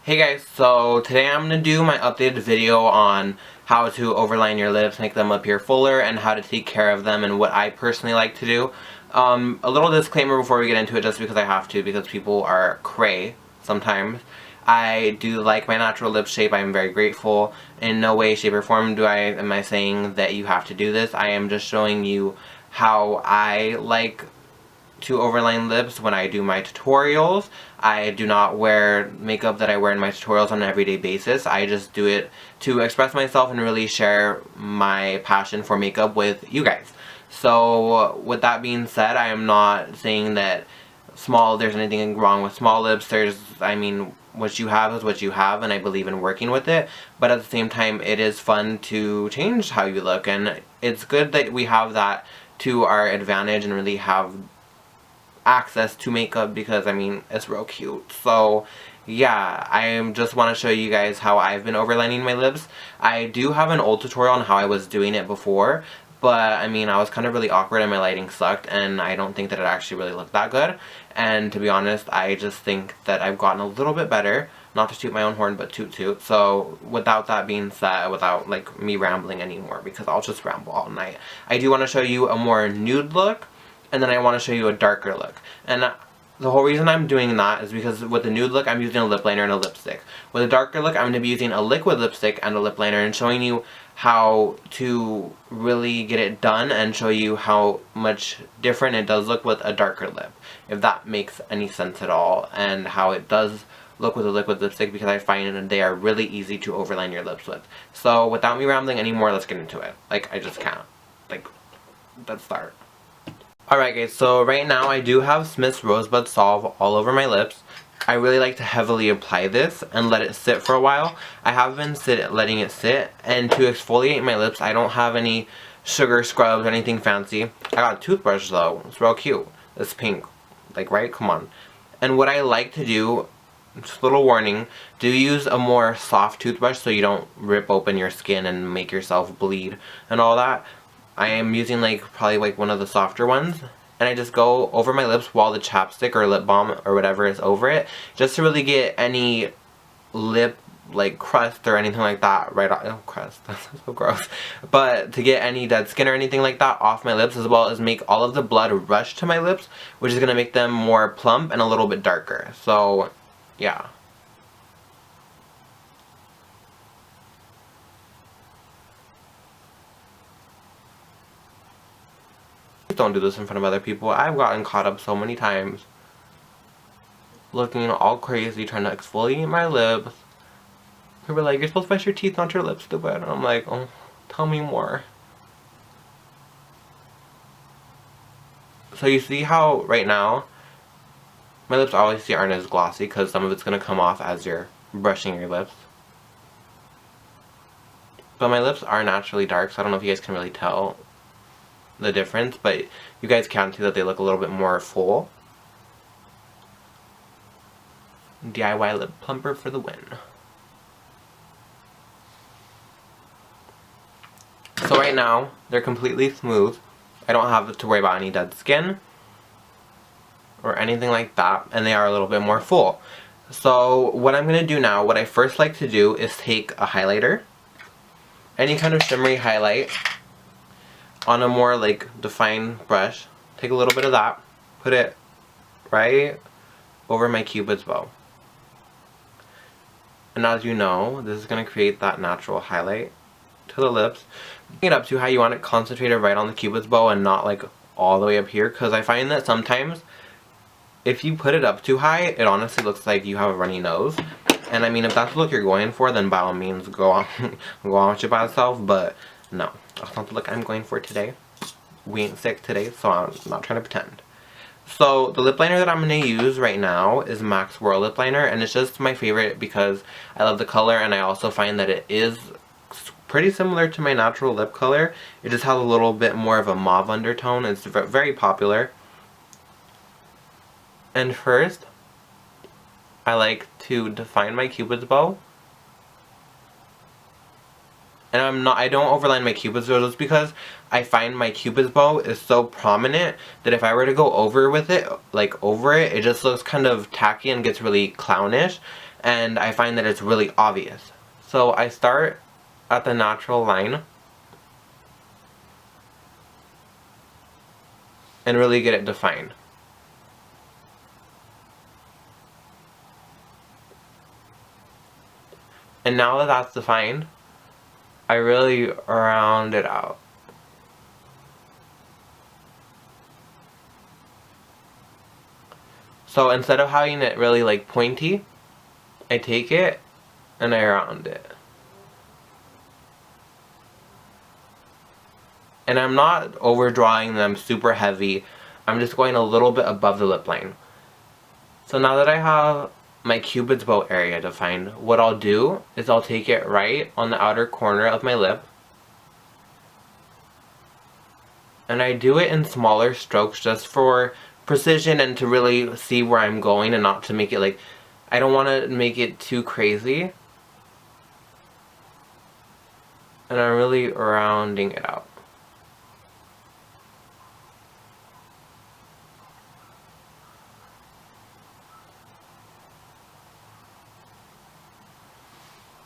Hey guys, so today I'm going to do my updated video on how to overline your lips, make them appear fuller, and how to take care of them and what I personally like to do. A little disclaimer before we get into it, just because I have to, because people are cray sometimes. I do like my natural lip shape. I am very grateful. In no way, shape, or form am I saying that you have to do this. I am just showing you how I like to overline lips when I do my tutorials. I do not wear makeup that I wear in my tutorials on an everyday basis. I just do it to express myself and really share my passion for makeup with you guys. So with that being said, I am not saying that there's anything wrong with small lips. What you have is what you have, and I believe in working with it, but at the same time it is fun to change how you look, and it's good that we have that to our advantage and really have access to makeup, because it's real cute. So yeah, I just want to show you guys how I've been overlining my lips. I do have an old tutorial on how I was doing it before, but I was kind of really awkward and my lighting sucked, and I don't think that it actually really looked that good. And to be honest, I just think that I've gotten a little bit better. Not to toot my own horn, but toot toot. So without that being said, without like me rambling anymore, because I'll just ramble all night, I do want to show you a more nude look, and then I want to show you a darker look. And the whole reason I'm doing that is because with the nude look, I'm using a lip liner and a lipstick. With a darker look, I'm going to be using a liquid lipstick and a lip liner, and showing you how to really get it done and show you how much different it does look with a darker lip, if that makes any sense at all, and how it does look with a liquid lipstick, because I find that they are really easy to overline your lips with. So without me rambling anymore, let's get into it. I just can't. Let's start. Alright guys, so right now I do have Smith's Rosebud Salve all over my lips. I really like to heavily apply this and let it sit for a while. I have been letting it sit, and to exfoliate my lips, I don't have any sugar scrubs or anything fancy. I got a toothbrush though. It's real cute. It's pink. Right? Come on. And what I like to do, just a little warning, do use a more soft toothbrush so you don't rip open your skin and make yourself bleed and all that. I am using probably one of the softer ones, and I just go over my lips while the chapstick or lip balm or whatever is over it, just to really get any lip crust or anything like that right off. Oh, crust, that's so gross. But to get any dead skin or anything like that off my lips, as well as make all of the blood rush to my lips, which is going to make them more plump and a little bit darker. So yeah. Don't do this in front of other people. I've gotten caught up so many times looking all crazy trying to exfoliate my lips. People were like, "You're supposed to brush your teeth, not your lips, stupid." And I'm like, oh, tell me more. So you see how right now my lips obviously aren't as glossy, because some of it's going to come off as you're brushing your lips. But my lips are naturally dark, so I don't know if you guys can really tell the difference, but you guys can see that they look a little bit more full. DIY lip plumper for the win. So right now they're completely smooth. I don't have to worry about any dead skin or anything like that, and they are a little bit more full. So what I'm going to do now, what I first like to do is take a highlighter, any kind of shimmery highlight, on a more defined brush. Take a little bit of that, put it right over my cupid's bow. And as you know, this is going to create that natural highlight to the lips. Bring it up to how you want it concentrated right on the cupid's bow and not all the way up here, because I find that sometimes if you put it up too high, it honestly looks like you have a runny nose. And if that's the look you're going for, then by all means go on with your bad self, but no, that's not the look I'm going for today. We ain't sick today, so I'm not trying to pretend. So the lip liner that I'm going to use right now is MAC's Whirl Lip Liner, and it's just my favorite because I love the color, and I also find that it is pretty similar to my natural lip color. It just has a little bit more of a mauve undertone. It's very popular. And first, I like to define my cupid's bow. And I don't overline my cupid's bow just because I find my cupid's bow is so prominent that if I were to go over with it, over it, it just looks kind of tacky and gets really clownish. and I find that it's really obvious. So I start at the natural line and really get it defined. And now that that's defined, I really round it out. So instead of having it really like pointy, I take it and I round it. And I'm not overdrawing them super heavy. I'm just going a little bit above the lip line. So now that I have my Cupid's bow area defined, what I'll do is I'll take it right on the outer corner of my lip. And I do it in smaller strokes just for precision and to really see where I'm going and not to make it like, I don't want to make it too crazy. And I'm really rounding it out.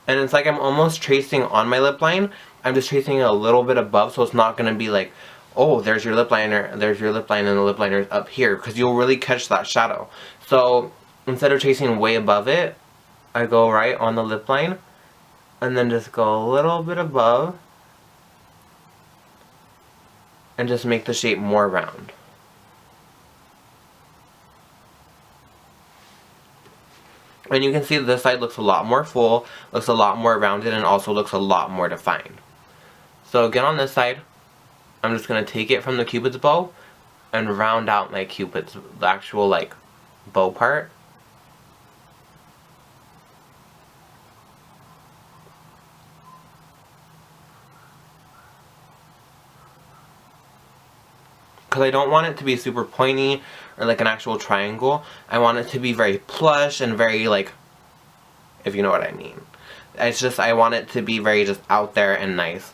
And it's like I'm almost tracing on my lip line. I'm just tracing it a little bit above, so it's not going to be like, oh, there's your lip liner, there's your lip line, and the lip liner is up here, because you'll really catch that shadow. So instead of tracing way above it, I go right on the lip line, and then just go a little bit above, and just make the shape more round. And you can see this side looks a lot more full, looks a lot more rounded, and also looks a lot more defined. So again on this side, I'm just going to take it from the Cupid's bow and round out my Cupid's, the actual like bow part. Because I don't want it to be super pointy or like an actual triangle. I want it to be very plush and very like, if you know what I mean. It's just, I want it to be very just out there and nice.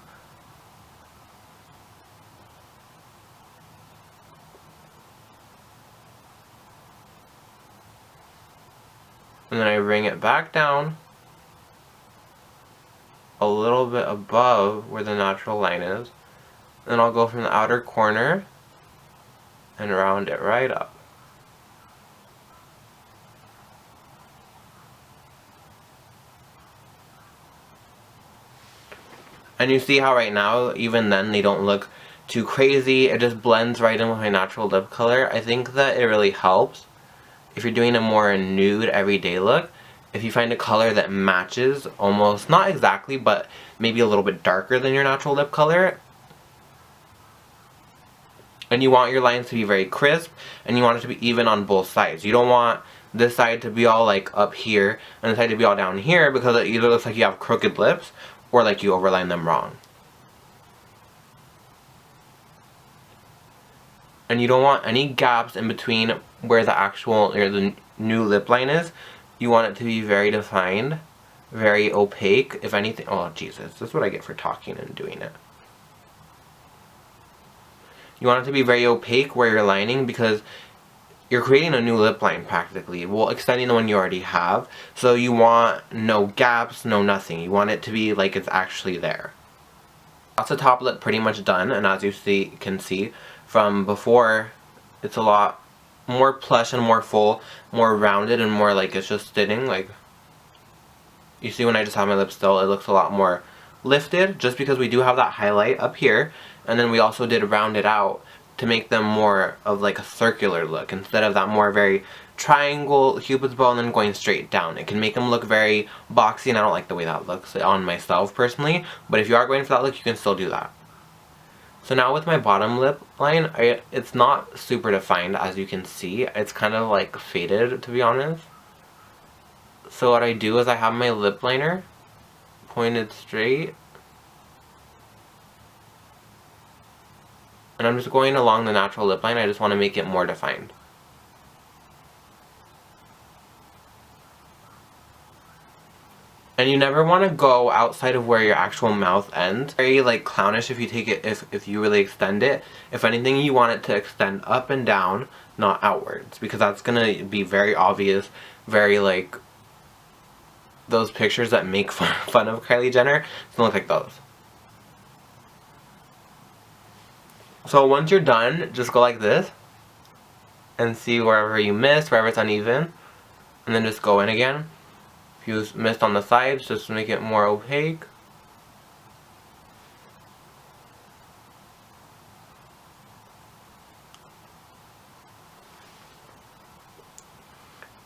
And then I bring it back down a little bit above where the natural line is. Then I'll go from the outer corner and round it right up. And you see how right now, even then, they don't look too crazy. It just blends right in with my natural lip color. I think that it really helps if you're doing a more nude everyday look. If you find a color that matches almost, not exactly, but maybe a little bit darker than your natural lip color, and you want your lines to be very crisp, and you want it to be even on both sides. You don't want this side to be all like up here, and this side to be all down here, because it either looks like you have crooked lips, or like you overline them wrong. And you don't want any gaps in between where the actual, or the new lip line is. You want it to be very defined, very opaque, if anything. Oh Jesus, this is what I get for talking and doing it. You want it to be very opaque where you're lining, because you're creating a new lip line practically. Well, extending the one you already have. So you want no gaps, no nothing. You want it to be like it's actually there. That's the top lip pretty much done, and as you can see from before, it's a lot more plush and more full, more rounded, and more like it's just sitting. Like, you see when I just have my lips still, it looks a lot more lifted, just because we do have that highlight up here. And then we also did round it out to make them more of like a circular look, instead of that more very triangle Cupid's bow and then going straight down. It can make them look very boxy, and I don't like the way that looks on myself personally, but if you are going for that look, you can still do that. So now with my bottom lip line, it's not super defined, as you can see. It's kind of like faded, to be honest. So what I do is I have my lip liner pointed straight, and I'm just going along the natural lip line. I just want to make it more defined. And you never want to go outside of where your actual mouth ends. Very like clownish if you take it, if you really extend it. If anything, you want it to extend up and down, not outwards, because that's gonna be very obvious, very like those pictures that make fun of Kylie Jenner. It's gonna look like those. So once you're done, just go like this and see wherever you missed, wherever it's uneven, and then just go in again. If you missed on the sides, just make it more opaque.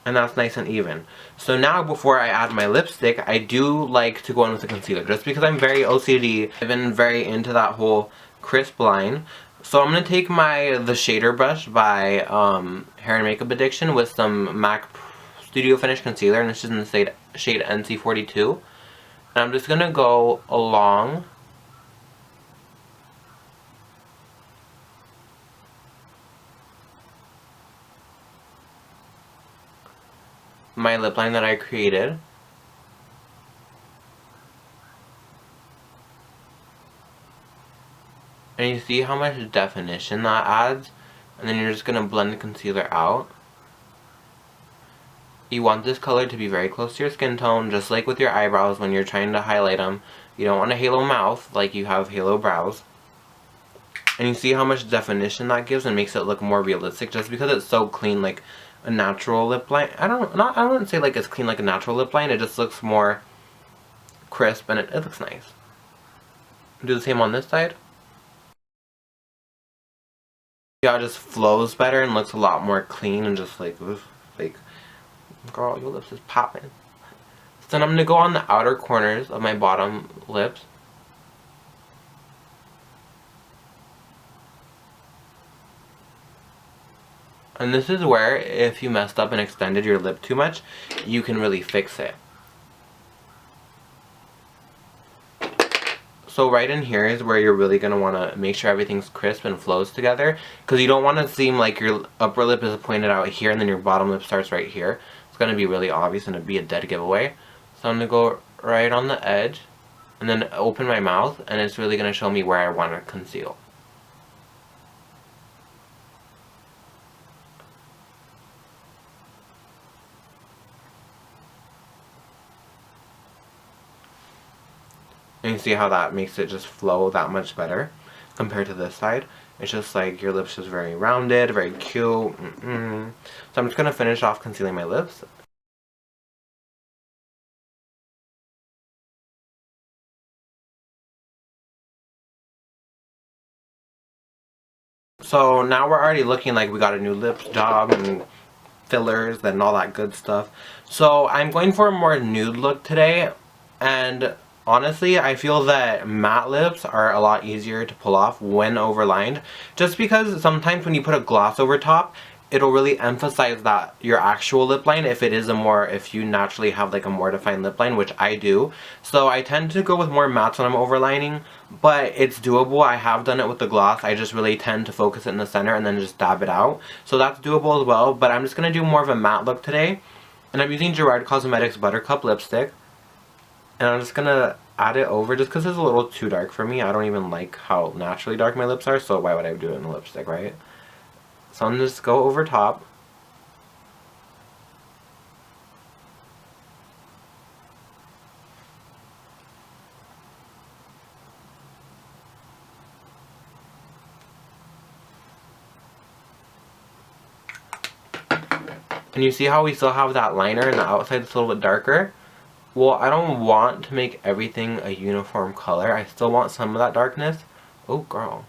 And that's nice and even. So now before I add my lipstick, I do like to go in with a concealer. Just because I'm very OCD, I've been very into that whole crisp line. So I'm going to take the shader brush by Hair and Makeup Addiction with some MAC Studio Finish Concealer. And this is in the shade NC42. And I'm just going to go along my lip line that I created. And you see how much definition that adds? And then you're just going to blend the concealer out. You want this color to be very close to your skin tone, just like with your eyebrows when you're trying to highlight them. You don't want a halo mouth like you have halo brows. And you see how much definition that gives and makes it look more realistic just because it's so clean, like a natural lip line. I wouldn't say like it's clean like a natural lip line. It just looks more crisp and it looks nice. Do the same on this side. Yeah, it just flows better and looks a lot more clean and just like girl, your lips is popping. So then I'm going to go on the outer corners of my bottom lips. And this is where, if you messed up and extended your lip too much, you can really fix it. So right in here is where you're really going to want to make sure everything's crisp and flows together. Because you don't want to seem like your upper lip is pointed out here and then your bottom lip starts right here. It's going to be really obvious and it'd be a dead giveaway. So I'm going to go right on the edge and then open my mouth, and it's really going to show me where I want to conceal. And you see how that makes it just flow that much better compared to this side. It's just like your lips just very rounded, very cute. So I'm just going to finish off concealing my lips. So now we're already looking like we got a new lip job and fillers and all that good stuff. So I'm going for a more nude look today, and honestly, I feel that matte lips are a lot easier to pull off when overlined, just because sometimes when you put a gloss over top, it'll really emphasize that your actual lip line if you naturally have like a more defined lip line, which I do. So I tend to go with more mattes when I'm overlining, but it's doable. I have done it with the gloss. I just really tend to focus it in the center and then just dab it out. So that's doable as well, but I'm just going to do more of a matte look today. And I'm using Gerard Cosmetics Buttercup lipstick. And I'm just going to add it over just because it's a little too dark for me. I don't even like how naturally dark my lips are, so why would I do it in a lipstick, right? So I'm just go over top. And you see how we still have that liner and the outside that's a little bit darker? Well, I don't want to make everything a uniform color. I still want some of that darkness. Oh, girl.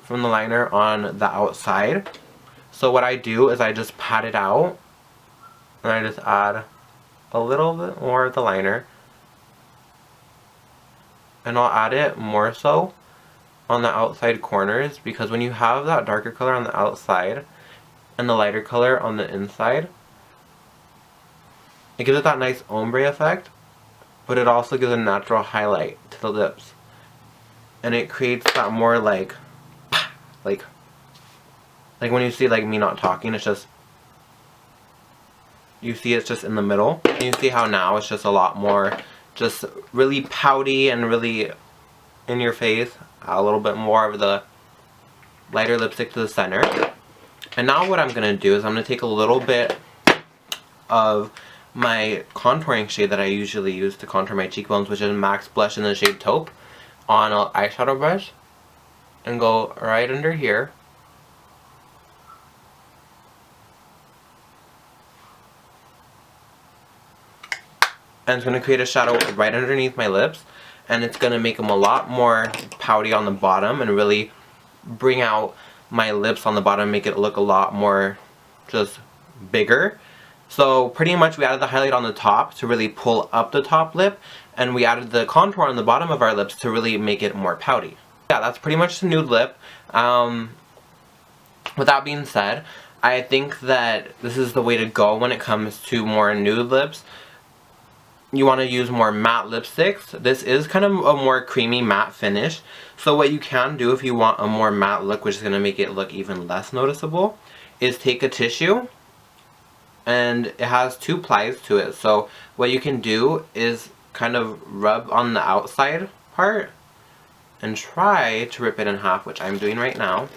From the liner on the outside. So what I do is I just pat it out. And I just add a little bit more of the liner. And I'll add it more so on the outside corners, because when you have that darker color on the outside and the lighter color on the inside, it gives it that nice ombre effect, but it also gives a natural highlight to the lips. And it creates that more like when you see like me not talking, it's just, you see it's just in the middle. And you see how now it's just a lot more just really pouty and really in your face. A little bit more of the lighter lipstick to the center. And now what I'm going to do is I'm going to take a little bit of my contouring shade that I usually use to contour my cheekbones, which is MAC's Blush in the shade Taupe, on an eyeshadow brush, and go right under here. And it's going to create a shadow right underneath my lips, and it's going to make them a lot more pouty on the bottom and really bring out my lips on the bottom, make it look a lot more just bigger. So pretty much we added the highlight on the top to really pull up the top lip, and we added the contour on the bottom of our lips to really make it more pouty. Yeah, that's pretty much the nude lip. With that being said, I think that this is the way to go when it comes to more nude lips. You want to use more matte lipsticks. This is kind of a more creamy matte finish. So what you can do if you want a more matte look, which is going to make it look even less noticeable, is take a tissue, and it has 2 plies to it. So what you can do is kind of rub on the outside part and try to rip it in half, which I'm doing right now,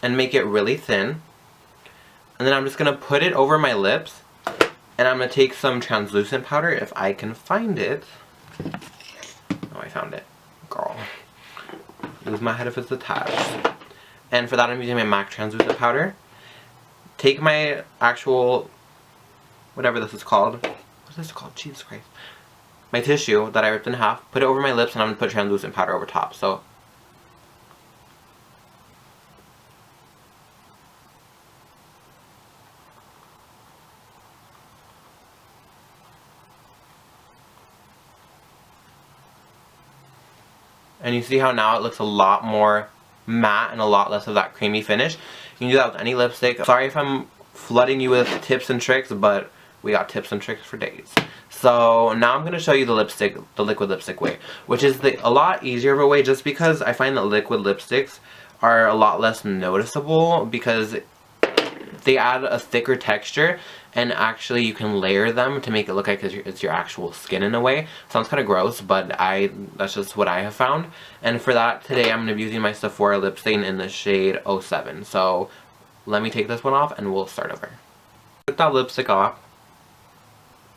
and make it really thin. And then I'm just going to put it over my lips. And I'm going to take some translucent powder, if I can find it. Oh, I found it. Girl. Lose my head if it's attached. And for that I'm using my MAC translucent powder. Take my actual, whatever this is called. What is this called? Jesus Christ. My tissue that I ripped in half. Put it over my lips, and I'm going to put translucent powder over top. So and you see how now it looks a lot more matte and a lot less of that creamy finish. You can do that with any lipstick. Sorry if I'm flooding you with tips and tricks, but we got tips and tricks for days. So now I'm going to show you the lipstick, the liquid lipstick way, which is a lot easier of a way, just because I find that liquid lipsticks are a lot less noticeable because they add a thicker texture, and actually you can layer them to make it look like it's your actual skin in a way. Sounds kind of gross, but that's just what I have found. And for that today I'm going to be using my Sephora Lipstain in the shade 07. So let me take this one off and we'll start over. Took that lipstick off.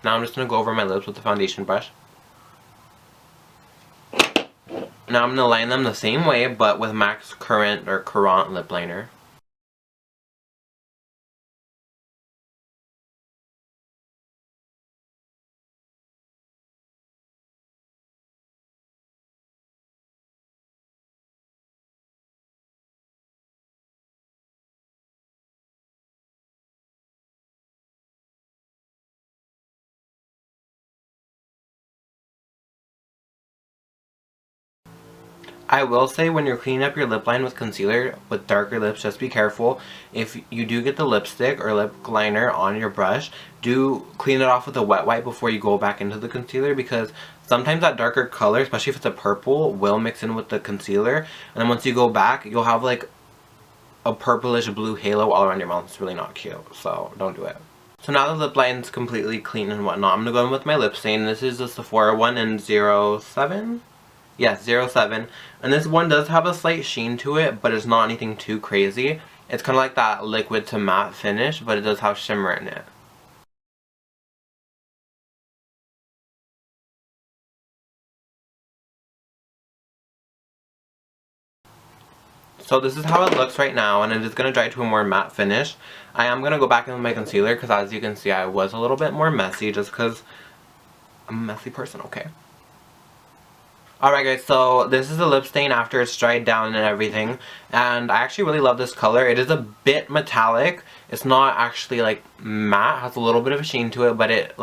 Now I'm just going to go over my lips with the foundation brush. Now I'm going to line them the same way, but with MAC's Currant Lipliner. I will say, when you're cleaning up your lip line with concealer with darker lips, just be careful. If you do get the lipstick or lip liner on your brush, do clean it off with a wet wipe before you go back into the concealer, because sometimes that darker color, especially if it's a purple, will mix in with the concealer, and then once you go back, you'll have like a purplish blue halo all around your mouth. It's really not cute, so don't do it. So now the lip line's completely clean and whatnot, I'm going to go in with my lip stain. This is the Sephora one in 07? Yes, 07. And this one does have a slight sheen to it, but it's not anything too crazy. It's kind of like that liquid to matte finish, but it does have shimmer in it. So this is how it looks right now, and it is going to dry to a more matte finish. I am going to go back in with my concealer, because as you can see I was a little bit more messy, just because I'm a messy person, okay? Alright guys, so this is the lip stain after it's dried down and everything, and I actually really love this color. It is a bit metallic. It's not actually like matte, it has a little bit of a sheen to it, but it's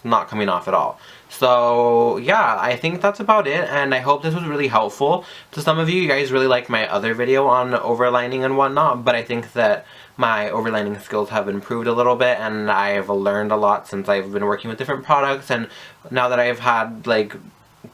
not coming off at all. So yeah, I think that's about it, and I hope this was really helpful to some of you. You guys really liked my other video on overlining and whatnot, but I think that my overlining skills have improved a little bit, and I've learned a lot since I've been working with different products, and now that I've had like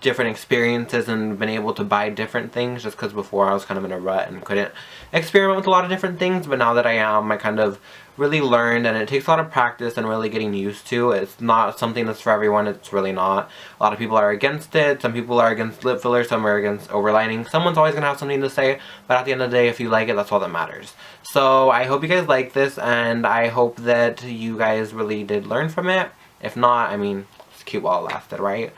different experiences and been able to buy different things, just because before I was kind of in a rut and couldn't experiment with a lot of different things, but now that I am, I kind of really learned, and it takes a lot of practice and really getting used to. It's not something that's for everyone. It's really not. A lot of people are against it. Some people are against lip filler. Some are against overlining. Someone's always going to have something to say, but at the end of the day, if you like it, that's all that matters. So I hope you guys like this, and I hope that you guys really did learn from it. If not, I mean, it's cute while it lasted, right?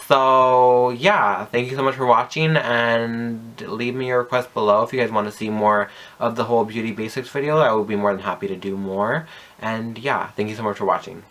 So yeah, thank you so much for watching, and leave me your request below if you guys want to see more of the whole beauty basics video. I would be more than happy to do more. And yeah, thank you so much for watching.